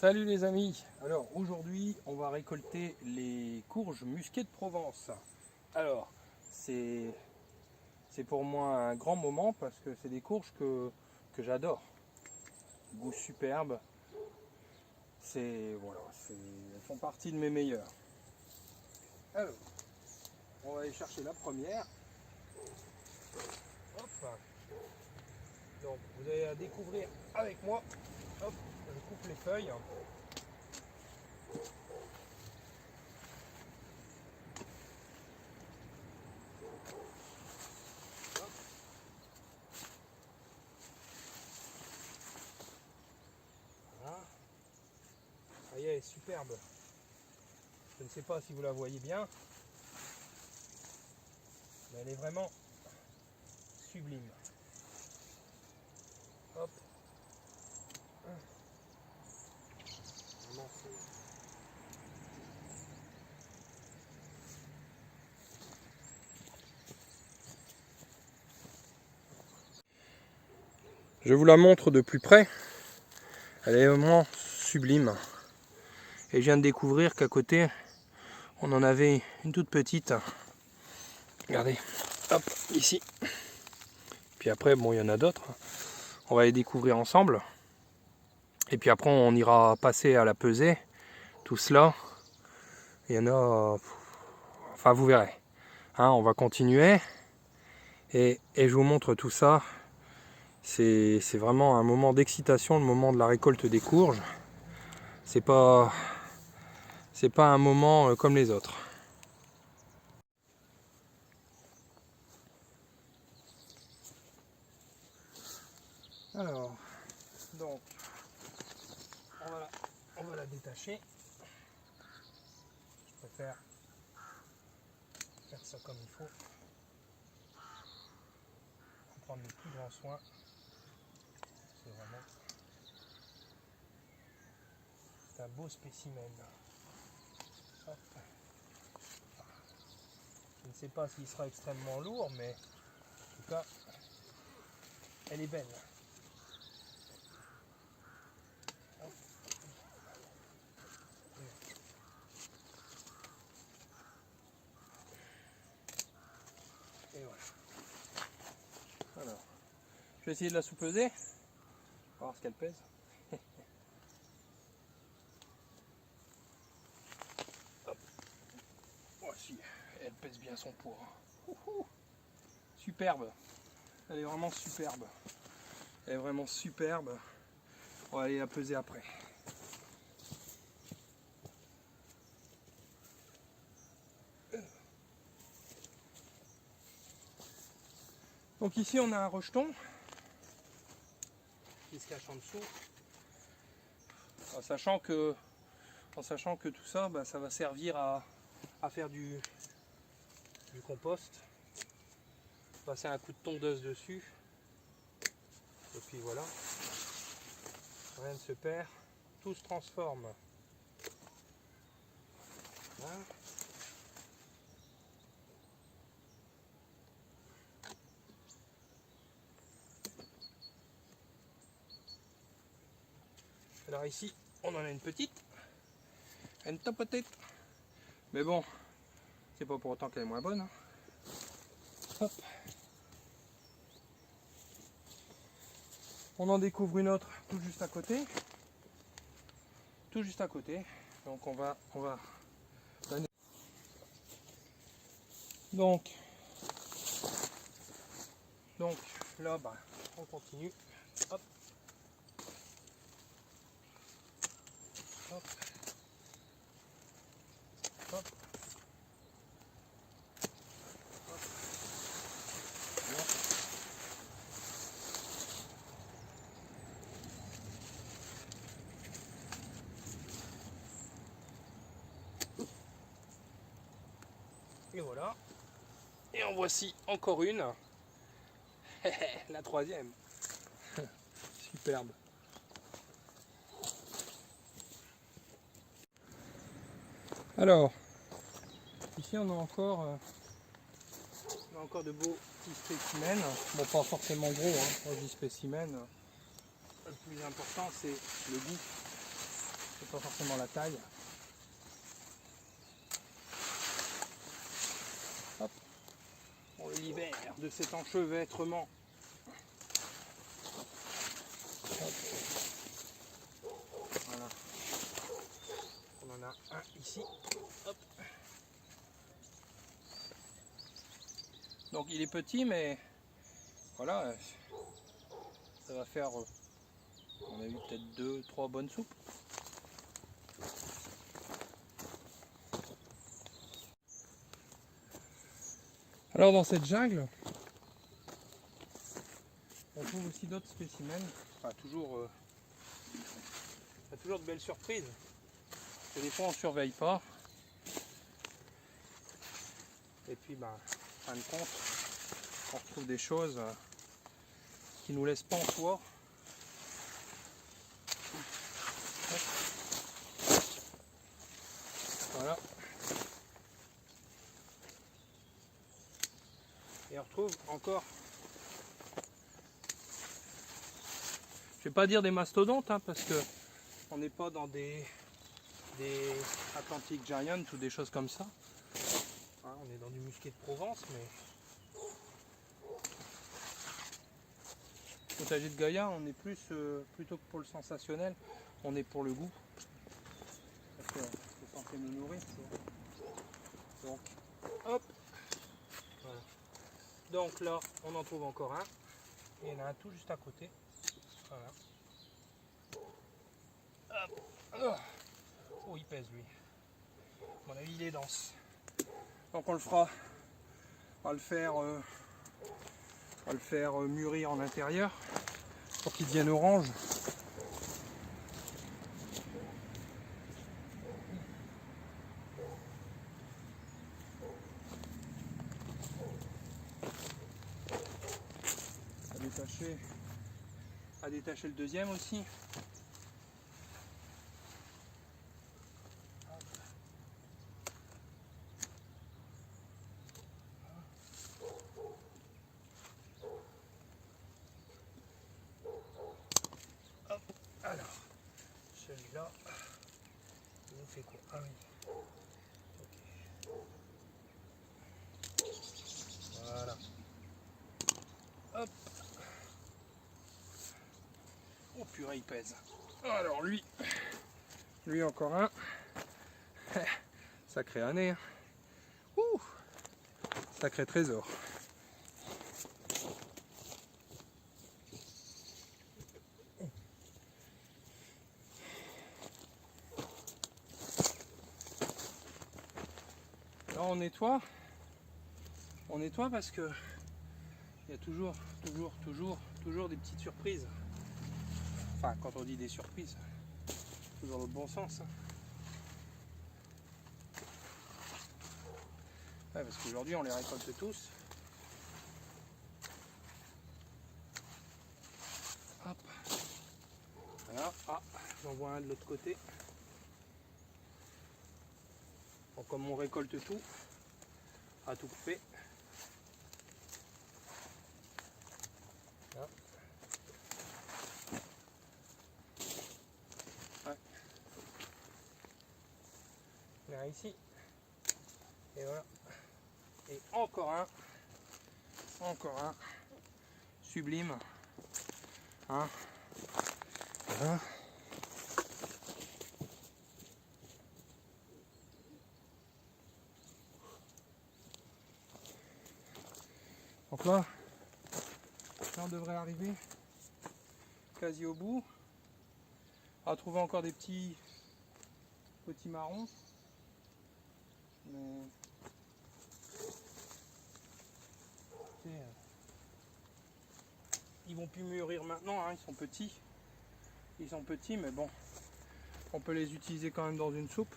Salut les amis. Alors aujourd'hui on va récolter les courges musquées de Provence. Alors c'est pour moi un grand moment parce que c'est des courges que j'adore. Goût superbe. Elles font partie de mes meilleures. Alors on va aller chercher la première. Hop. Donc vous allez la découvrir avec moi. Hop, je coupe les feuilles. Voilà. Ça y est, superbe. Je ne sais pas si vous la voyez bien, mais elle est vraiment sublime. Hop. Vraiment, je vous la montre de plus près. Elle est vraiment sublime. Et je viens de découvrir qu'à côté, on en avait une toute petite. Regardez, hop, ici. Puis après, bon, il y en a d'autres. On va les découvrir ensemble. Et puis après, on ira passer à la pesée. Tout cela. Il y en a... Enfin, vous verrez. Hein, on va continuer. Et je vous montre tout ça. C'est vraiment un moment d'excitation, le moment de la récolte des courges. C'est pas un moment comme les autres. Alors, donc, on va la détacher. Je préfère faire ça comme il faut. Faut prendre le plus grand soin. C'est vraiment un beau spécimen. Hop. Je ne sais pas s'il sera extrêmement lourd, mais en tout cas, elle est belle. Hop. Et voilà. Alors, je vais essayer de la sous-peser, voir ce qu'elle pèse. Hop. Voici, elle pèse bien son poids. Superbe. Elle est vraiment superbe. Elle est vraiment superbe. On va aller la peser après. Donc ici on a un rejeton qui se cache en dessous. En sachant que tout ça, ça va servir à faire du compost. Passer un coup de tondeuse dessus. Et puis voilà. Rien ne se perd. Tout se transforme. Voilà. Alors ici, on en a une petite. Une top petite. Mais bon, c'est pas pour autant qu'elle est moins bonne. Hein. Hop. On en découvre une autre tout juste à côté. Tout juste à côté. Donc on va donc là on continue. Hop. Hop. Hop. Hop. Voilà. Et voilà. Et en voici encore une. La troisième. Superbe. Alors, ici on a encore de beaux petits spécimens. Bon, pas forcément gros, hein. Quand je dis spécimens, le plus important c'est le goût. c'est pas forcément la taille. Hop, on le libère de cet enchevêtrement. Hop. Voilà. On en a un ici. Hop. Donc il est petit, mais voilà, ça va faire, on a eu peut-être 2-3 bonnes soupes. Alors dans cette jungle, on trouve aussi d'autres spécimens. Enfin toujours, il y a toujours de belles surprises. Et des fois on ne surveille pas. Et puis en fin de compte, on retrouve des choses qui nous laissent pantois. Voilà. Et on retrouve encore, je vais pas dire des mastodontes, hein, parce que on n'est pas dans des Atlantic Giant ou des choses comme ça. Hein, on est dans du musqué de Provence, mais potager de Gaïa, on est plus plutôt que pour le sensationnel, on est pour le goût. Parce que c'est censé nous nourrir. Donc, hop. Voilà. Donc là, on en trouve encore un. Et il y en a un tout juste à côté. Voilà. Hop. Oh, il pèse lui. À mon avis, il est dense. Donc on le fera. On va le faire mûrir en intérieur pour qu'il devienne orange. À détacher le deuxième aussi. Hop. Alors, celui-là, il nous fait quoi? Ah oui. Ok. Voilà. Hop. Oh purée, il pèse. Alors lui encore un. Sacré année. Hein. Ouh. Sacré trésor. Alors on nettoie parce que il y a toujours des petites surprises. Enfin, quand on dit des surprises, toujours dans le bon sens. Hein. Ouais, parce qu'aujourd'hui on les récolte tous. Hop. Voilà. Ah, j'en vois un de l'autre côté. Bon, comme on récolte tout, à tout couper. Voilà. Ouais. Là ici. Et voilà. Et encore un. Sublime. Hein. Voilà. Donc là, on devrait arriver quasi au bout. On va trouver encore des petits marrons. Mais ils vont plus mûrir maintenant, hein, ils sont petits. Ils sont petits, mais bon, on peut les utiliser quand même dans une soupe.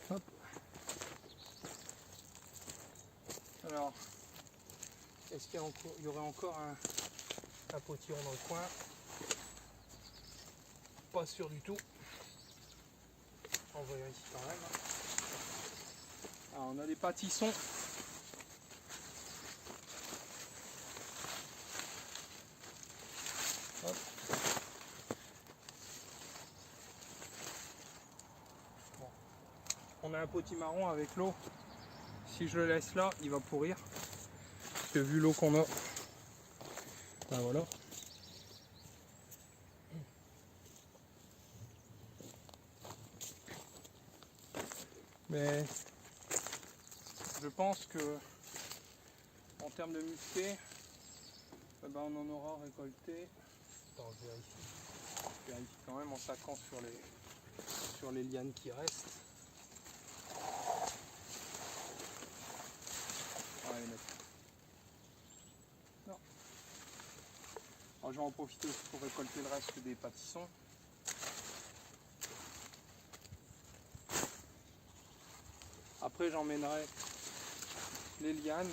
Hop. Alors, est-ce qu'il y aurait encore un potiron dans le coin? Pas sûr du tout. On va vérifier quand même. Alors, on a des pâtissons. Hop. Bon. On a un potimarron avec l'eau. Si je le laisse là, il va pourrir. Parce que vu l'eau qu'on a, ben voilà. Mais je pense que en termes de musqué, eh ben on en aura récolté. Attends, je vérifie. Je vérifie quand même en saquant sur les lianes qui restent. On va les mettre. Non. Alors, je vais en profiter aussi pour récolter le reste des pâtissons. Après j'emmènerai les lianes.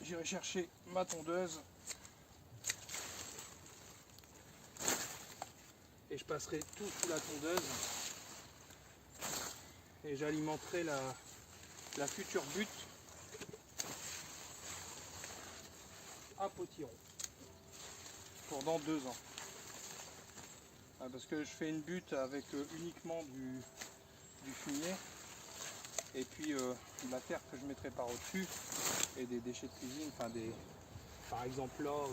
J'irai chercher ma tondeuse. Et je passerai tout sous la tondeuse. Et j'alimenterai la future butte à potiron. Pendant 2 ans. Parce que je fais une butte avec uniquement du fumier. Et puis la terre que je mettrai par au-dessus et des déchets de cuisine, enfin par exemple là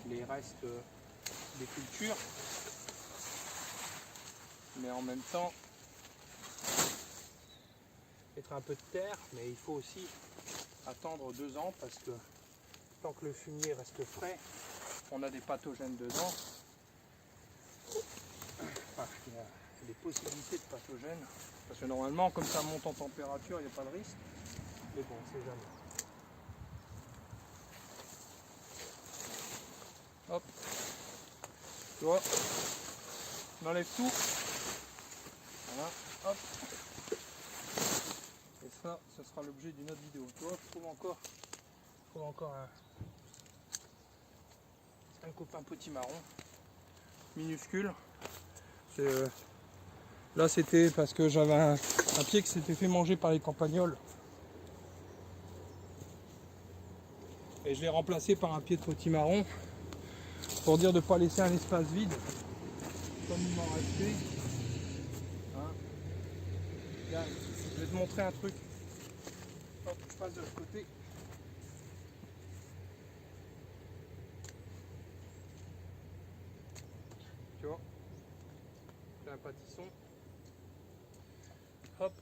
les restes des cultures, mais en même temps mettre un peu de terre, mais il faut aussi attendre 2 ans parce que tant que le fumier reste frais, on a des pathogènes dedans. Enfin, il y a des possibilités de pathogènes. Parce que normalement, comme ça monte en température, il n'y a pas de risque. Mais bon, on ne sait jamais. Hop. Tu vois, on enlève tout. Voilà. Hop. Et ça, ce sera l'objet d'une autre vidéo. Tu vois, je trouve encore un copain potimarron. Minuscule. Là, c'était parce que j'avais un pied qui s'était fait manger par les campagnols. Et je l'ai remplacé par un pied de potimarron pour dire de ne pas laisser un espace vide comme il m'en restait. Hein. Là, je vais te montrer un truc. Hop, je passe de l'autre côté. Tu vois, j'ai un pâtisson. Hop.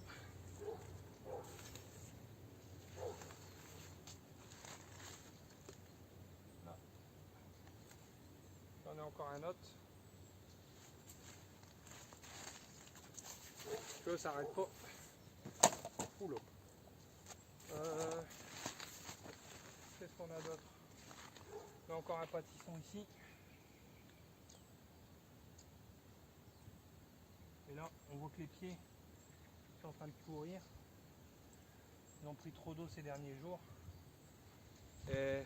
Là. J'en ai encore un autre. Tu vois, ça n'arrête pas. Oula. Qu'est-ce qu'on a d'autre? On a encore un pâtisson ici. Et là, on voit que les pieds sont en train de pourrir. Ils ont pris trop d'eau ces derniers jours. Et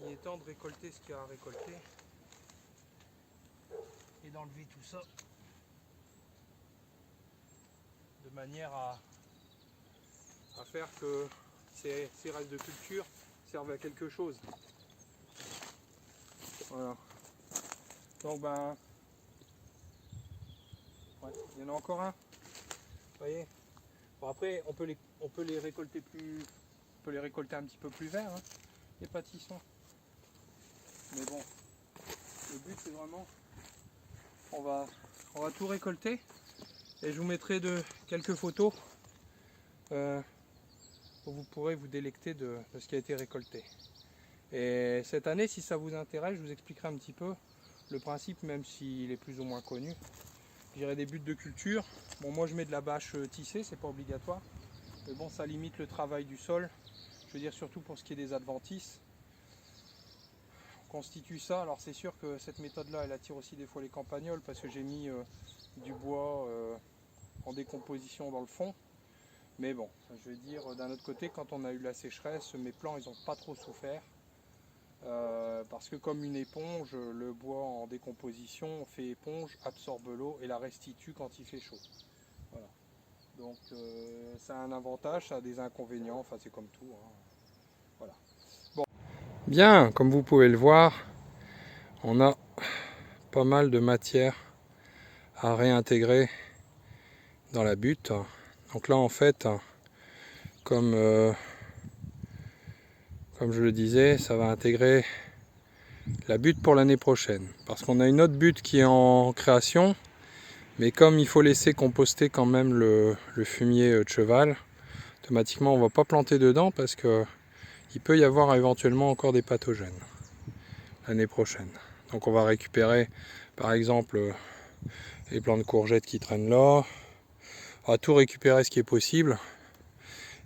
il est temps de récolter ce qu'il y a à récolter. Et d'enlever tout ça. De manière à faire que ces restes de culture servent à quelque chose. Voilà. Donc ben... Ouais, il y en a encore un. Vous voyez. Bon, après on peut les récolter un petit peu plus verts, hein, les pâtissons. Mais bon, le but c'est vraiment on va tout récolter et je vous mettrai quelques photos où vous pourrez vous délecter de ce qui a été récolté. Et cette année, si ça vous intéresse, je vous expliquerai un petit peu le principe, même s'il est plus ou moins connu. J'irai des buttes de culture. Bon, moi je mets de la bâche tissée, c'est pas obligatoire. Mais bon, ça limite le travail du sol. Je veux dire surtout pour ce qui est des adventices. On constitue ça. Alors c'est sûr que cette méthode-là, elle attire aussi des fois les campagnols parce que j'ai mis du bois en décomposition dans le fond. Mais bon, je veux dire, d'un autre côté, quand on a eu la sécheresse, mes plants, ils n'ont pas trop souffert. Parce que comme une éponge, le bois en décomposition fait éponge, absorbe l'eau et la restitue quand il fait chaud. Voilà. Donc ça a un avantage, ça a des inconvénients, enfin c'est comme tout, hein. Voilà. Bon. Bien, comme vous pouvez le voir, on a pas mal de matière à réintégrer dans la butte. Donc là en fait, comme, comme je le disais, ça va intégrer la butte pour l'année prochaine. Parce qu'on a une autre butte qui est en création, mais comme il faut laisser composter quand même le fumier de cheval, automatiquement on ne va pas planter dedans parce que il peut y avoir éventuellement encore des pathogènes l'année prochaine. Donc on va récupérer par exemple les plants de courgettes qui traînent là. On va tout récupérer ce qui est possible.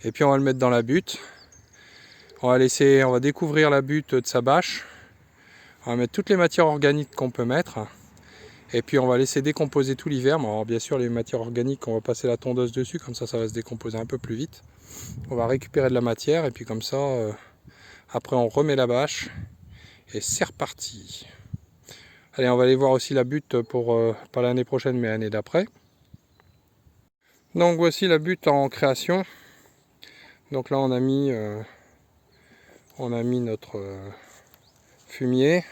Et puis on va le mettre dans la butte. On va découvrir la butte de sa bâche. On va mettre toutes les matières organiques qu'on peut mettre. Et puis on va laisser décomposer tout l'hiver. Alors bien sûr les matières organiques, on va passer la tondeuse dessus, comme ça va se décomposer un peu plus vite. On va récupérer de la matière et puis comme ça, après on remet la bâche. Et c'est reparti. Allez, on va aller voir aussi la butte pour, pas l'année prochaine, mais l'année d'après. Donc voici la butte en création. Donc là on a mis notre fumier.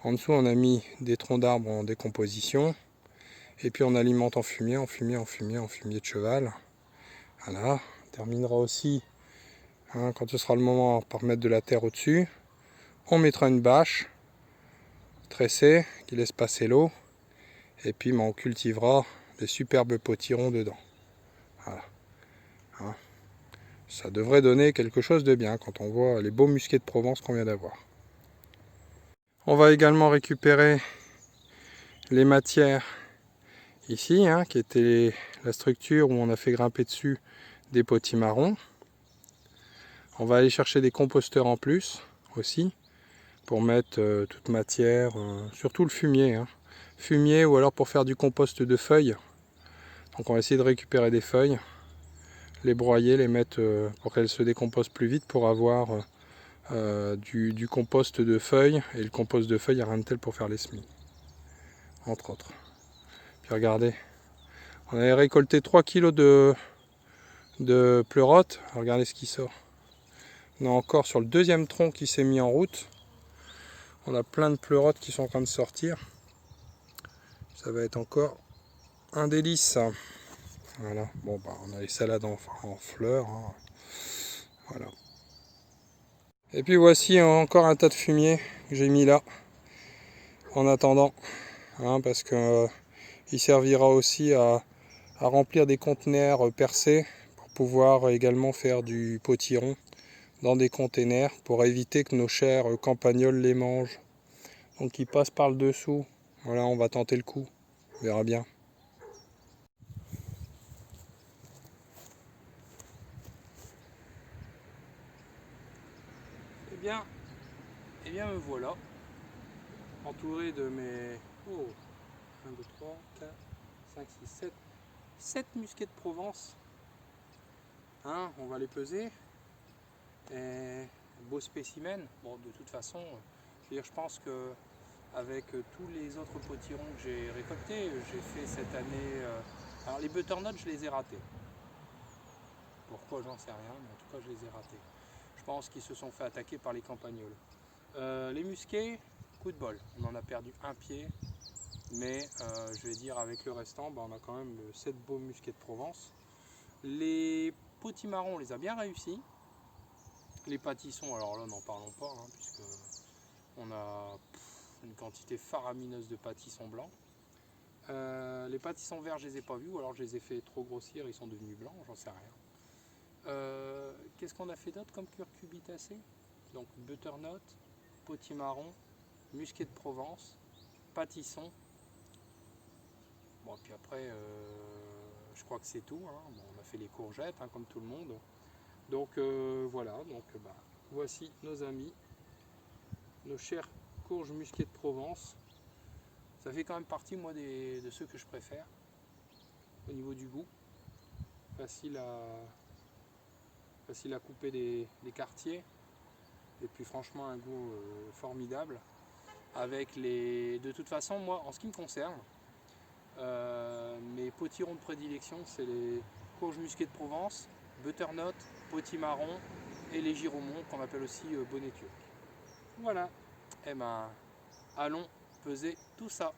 En dessous on a mis des troncs d'arbres en décomposition. Et puis on alimente en fumier, en fumier, en fumier, en fumier de cheval. Voilà. On terminera aussi, hein, quand ce sera le moment, par mettre de la terre au-dessus. On mettra une bâche tressée qui laisse passer l'eau. Et puis on cultivera des superbes potirons dedans. Voilà. Hein. Ça devrait donner quelque chose de bien quand on voit les beaux musquets de Provence qu'on vient d'avoir. On va également récupérer les matières ici, hein, qui était la structure où on a fait grimper dessus des potimarrons. On va aller chercher des composteurs en plus aussi pour mettre toute matière, surtout le fumier. Hein. Fumier ou alors pour faire du compost de feuilles. Donc on va essayer de récupérer des feuilles, les broyer, les mettre pour qu'elles se décomposent plus vite pour avoir du compost de feuilles. Et le compost de feuilles, il n'y a rien de tel pour faire les semis, entre autres. Puis regardez, on avait récolté 3 kg de pleurote. Regardez ce qui sort. On est encore sur le deuxième tronc qui s'est mis en route. On a plein de pleurotes qui sont en train de sortir. Ça va être encore un délice. Voilà. Bon bah on a les salades en fleurs. Hein. Voilà. Et puis voici encore un tas de fumier que j'ai mis là. En attendant. Hein, parce que il servira aussi à remplir des conteneurs percés pour pouvoir également faire du potiron dans des containers pour éviter que nos chers campagnols les mangent. Donc ils passent par le dessous. Voilà, on va tenter le coup. On verra bien. Eh bien me voilà, entouré de mes 1, 2, 3, 4, 5, 6, 7, 7 musquets de Provence. Hein, on va les peser. Et beau spécimen. Bon, de toute façon, je pense que avec tous les autres potirons que j'ai récoltés, j'ai fait cette année. Alors les butternuts, je les ai ratés. Pourquoi, j'en sais rien, mais en tout cas, je les ai ratés. Je pense qu'ils se sont fait attaquer par les campagnols. Les musquets, coup de bol. On en a perdu un pied, mais je vais dire avec le restant, bah, on a quand même 7 beaux musquets de Provence. Les potimarrons, on les a bien réussis. Les pâtissons, alors là, n'en parlons pas, hein, puisque on a une quantité faramineuse de pâtissons blancs. Les pâtissons verts, je les ai pas vus, ou alors je les ai fait trop grossir, ils sont devenus blancs, j'en sais rien. Qu'est-ce qu'on a fait d'autre comme curcubitacées? Donc butternut, potimarron, musquet de Provence, pâtisson. Bon, puis après, je crois que c'est tout. Hein. Bon, on a fait les courgettes, hein, comme tout le monde. Donc voilà, donc bah, voici nos amis, nos chers courges musquet de Provence. Ça fait quand même partie, moi, de ceux que je préfère au niveau du goût. Facile à couper des quartiers. Et puis franchement, un goût formidable. Avec de toute façon, moi, en ce qui me concerne, mes potirons de prédilection, c'est courge musquée de Provence, butternut, potimarron et les giromons qu'on appelle aussi bonnet turc. Voilà. Eh ben, allons peser tout ça.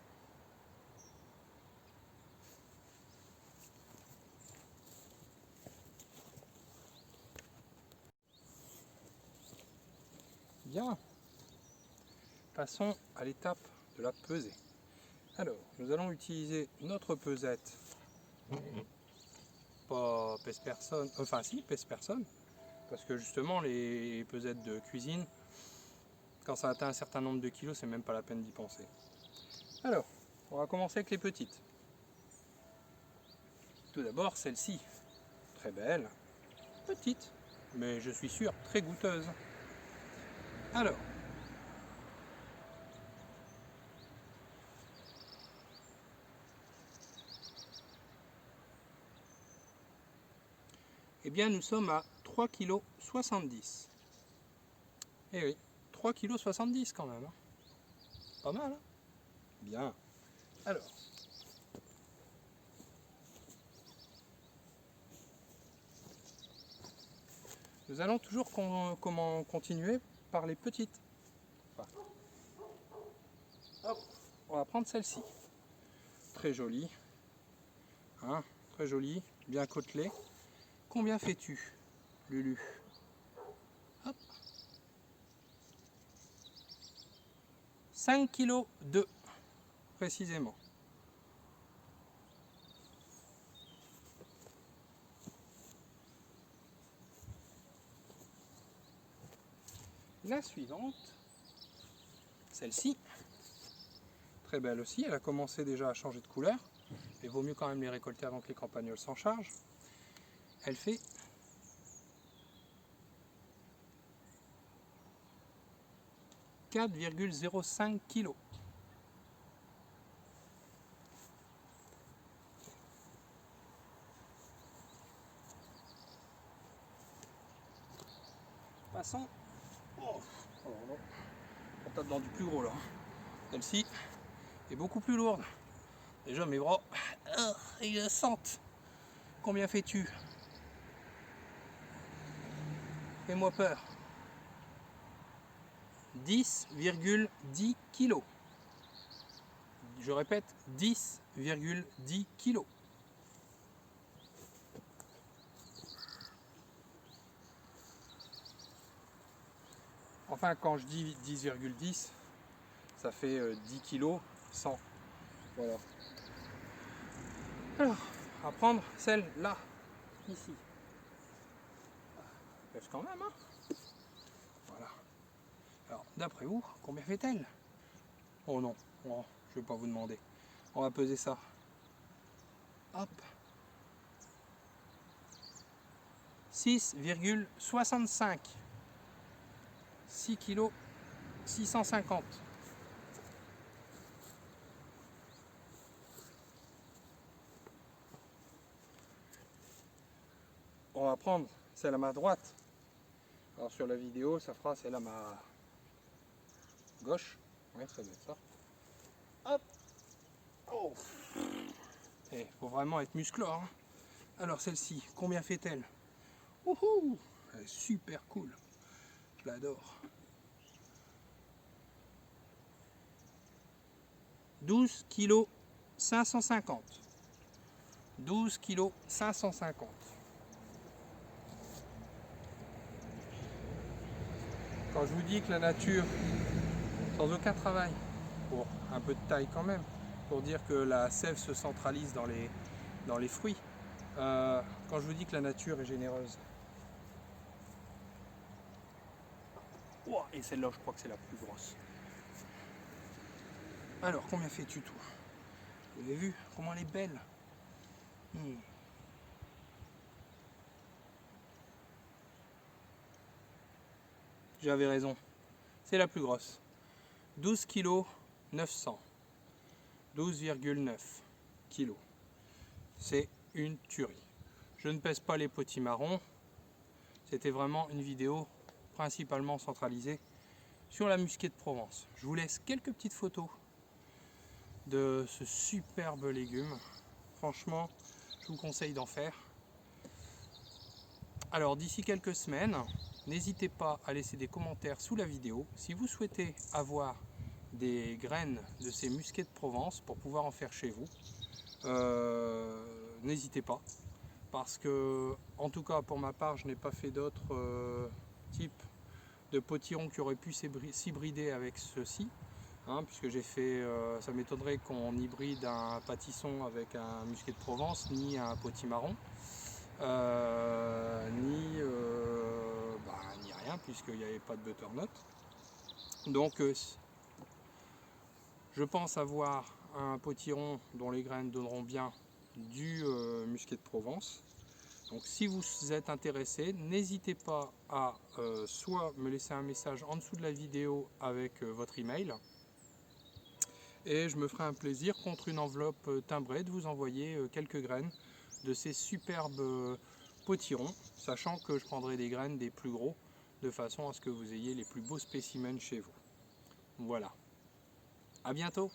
Bien. Passons à l'étape de la pesée. Alors, nous allons utiliser notre pesette, pas pèse-personne, enfin si, pèse-personne, parce que justement les pesettes de cuisine, quand ça atteint un certain nombre de kilos, c'est même pas la peine d'y penser. Alors, on va commencer avec les petites. Tout d'abord, celle-ci, très belle, petite, mais je suis sûr très goûteuse. Alors, eh bien nous sommes à 3,70 kg. Eh oui, 3,70 kg quand même. Hein. Pas mal, hein? Bien. Alors, nous allons toujours continuer par les petites. Enfin, hop, on va prendre celle-ci. Très jolie. Hein, très jolie, bien côtelée. Combien fais-tu, Lulu? Hop. 5,2 kg, précisément. La suivante, celle-ci, très belle aussi, elle a commencé déjà à changer de couleur, mais vaut mieux quand même les récolter avant que les campagnols s'en chargent. Elle fait 4,05 kg. Passons. Oh, on tape dans du plus gros là. Celle-ci est beaucoup plus lourde. Déjà mes bras, ils le sentent. Combien fais-tu? Fais-moi peur. 10,10 kg. Je répète, 10,10 kg. Enfin, quand je dis 10,10, ça fait 10 kg 100. Voilà. Alors, on va prendre celle-là, ici. Pèse quand même, hein? Voilà. Alors, d'après vous, combien fait-elle? Oh non, oh, je ne vais pas vous demander. On va peser ça. Hop. 6,65. 6 kg 650. On va prendre celle à ma droite. Alors sur la vidéo, ça fera celle à ma gauche. Oui, ça doit être ça. Hop. Oh. Il faut vraiment être musclore. Hein. Alors celle-ci, combien fait-elle? Ouhou, elle est super cool. Je l'adore. 12 kg 550. 12 kg 550. Quand je vous dis que la nature, sans aucun travail, pour un peu de taille quand même, pour dire que la sève se centralise dans les fruits, quand je vous dis que la nature est généreuse. Oh, et celle-là, je crois que c'est la plus grosse. Alors, combien fais-tu toi? Vous avez vu comment elle est belle? J'avais raison, c'est la plus grosse. 12 kg 900. 12,9 kg. C'est une tuerie. Je ne pèse pas les potimarrons. C'était vraiment une vidéo principalement centralisée sur la musquée de Provence. Je vous laisse quelques petites photos de ce superbe légume. Franchement, je vous conseille d'en faire. Alors d'ici quelques semaines, n'hésitez pas à laisser des commentaires sous la vidéo. Si vous souhaitez avoir des graines de ces musquets de Provence pour pouvoir en faire chez vous, n'hésitez pas. Parce que, en tout cas pour ma part, je n'ai pas fait d'autres types de potirons qui auraient pu s'hybrider avec ceci. Puisque j'ai fait, ça m'étonnerait qu'on hybride un pâtisson avec un musquet de Provence, ni un potimarron, ni rien, puisqu'il n'y avait pas de butternut. Donc je pense avoir un potiron dont les graines donneront bien du musquet de Provence. Donc si vous êtes intéressé, n'hésitez pas à soit me laisser un message en dessous de la vidéo avec votre email, et je me ferai un plaisir contre une enveloppe timbrée de vous envoyer quelques graines de ces superbes potirons, sachant que je prendrai des graines des plus gros de façon à ce que vous ayez les plus beaux spécimens chez vous. Voilà, à bientôt.